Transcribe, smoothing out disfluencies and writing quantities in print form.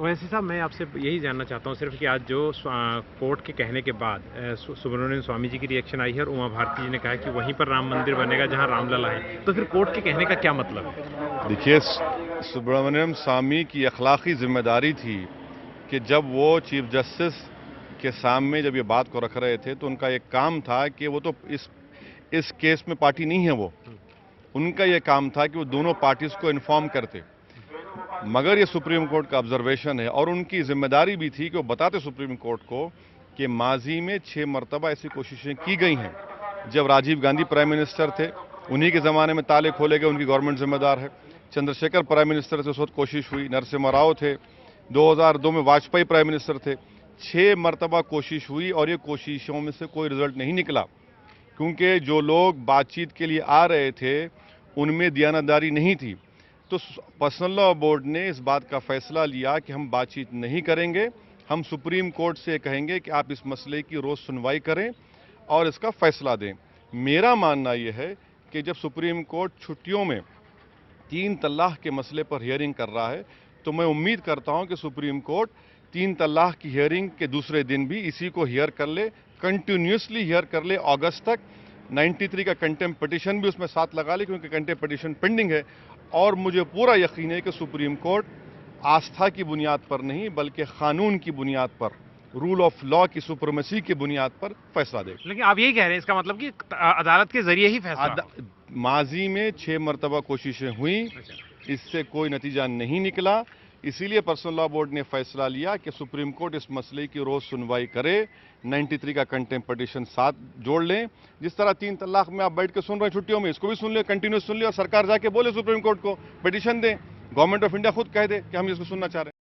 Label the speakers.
Speaker 1: वैसे साहब मैं आपसे यही जानना चाहता हूँ सिर्फ कि आज जो कोर्ट के कहने के बाद सुब्रमण्यम स्वामी जी की रिएक्शन आई है और उमा भारती जी ने कहा कि वहीं पर राम मंदिर बनेगा जहां रामलला है, तो फिर कोर्ट के कहने का क्या मतलब है?
Speaker 2: देखिए, सुब्रमण्यम स्वामी की अखलाकी जिम्मेदारी थी कि जब वो चीफ जस्टिस के सामने जब ये बात को रख रहे थे तो उनका एक काम था कि वो तो इस केस में पार्टी नहीं है वो। उनका ये काम था कि वो दोनों पार्टीज को इन्फॉर्म करते। मगर ये सुप्रीम कोर्ट का ऑब्जर्वेशन है और उनकी जिम्मेदारी भी थी कि वो बताते सुप्रीम कोर्ट को कि माजी में 6 मरतबा ऐसी कोशिशें की गई हैं। जब राजीव गांधी प्राइम मिनिस्टर थे, उन्हीं के ज़माने में ताले खोले गए, उनकी गवर्नमेंट जिम्मेदार है। चंद्रशेखर प्राइम मिनिस्टर थे, उस वक्त कोशिश हुई। नरसिम्हा राव थे, 2002 में वाजपेयी प्राइम मिनिस्टर थे। 6 मरतबा कोशिश हुई और ये कोशिशों में से कोई रिजल्ट नहीं निकला, क्योंकि जो लोग बातचीत के लिए आ रहे थे उनमें दयानतदारी नहीं थी। तो पर्सनल लॉ बोर्ड ने इस बात का फैसला लिया कि हम बातचीत नहीं करेंगे, हम सुप्रीम कोर्ट से कहेंगे कि आप इस मसले की रोज सुनवाई करें और इसका फैसला दें। मेरा मानना यह है कि जब सुप्रीम कोर्ट छुट्टियों में 3 तलाक के मसले पर हियरिंग कर रहा है तो मैं उम्मीद करता हूं कि सुप्रीम कोर्ट 3 तलाक की हियरिंग के दूसरे दिन भी इसी को हियर कर ले, कंटिन्यूसली हियर कर ले अगस्त तक। 93 का कंटेम्प्ट पिटीशन भी उसमें साथ लगा ले, क्योंकि कंटेम्प्ट पिटीशन पेंडिंग है। और मुझे पूरा यकीन है कि सुप्रीम कोर्ट आस्था की बुनियाद पर नहीं बल्कि कानून की बुनियाद पर, रूल ऑफ लॉ की सुप्रीमेसी की बुनियाद पर फैसला देगा।
Speaker 1: लेकिन आप यही कह रहे हैं, इसका मतलब कि अदालत के जरिए ही फैसला
Speaker 2: माजी में 6 मरतबा कोशिशें हुई, इससे कोई नतीजा नहीं निकला। इसीलिए पर्सनल लॉ बोर्ड ने फैसला लिया कि सुप्रीम कोर्ट इस मसले की रोज सुनवाई करे, 93 का कंटेम्प्ट पिटीशन साथ जोड़ लें। जिस तरह 3 तलाक में आप बैठ के सुन रहे हैं छुट्टियों में, इसको भी सुन ले, कंटिन्यूस सुन ले और सरकार जाके बोले सुप्रीम कोर्ट को पिटीशन दें, गवर्नमेंट ऑफ इंडिया खुद कह दे कि हम इसको सुनना चाह रहे हैं।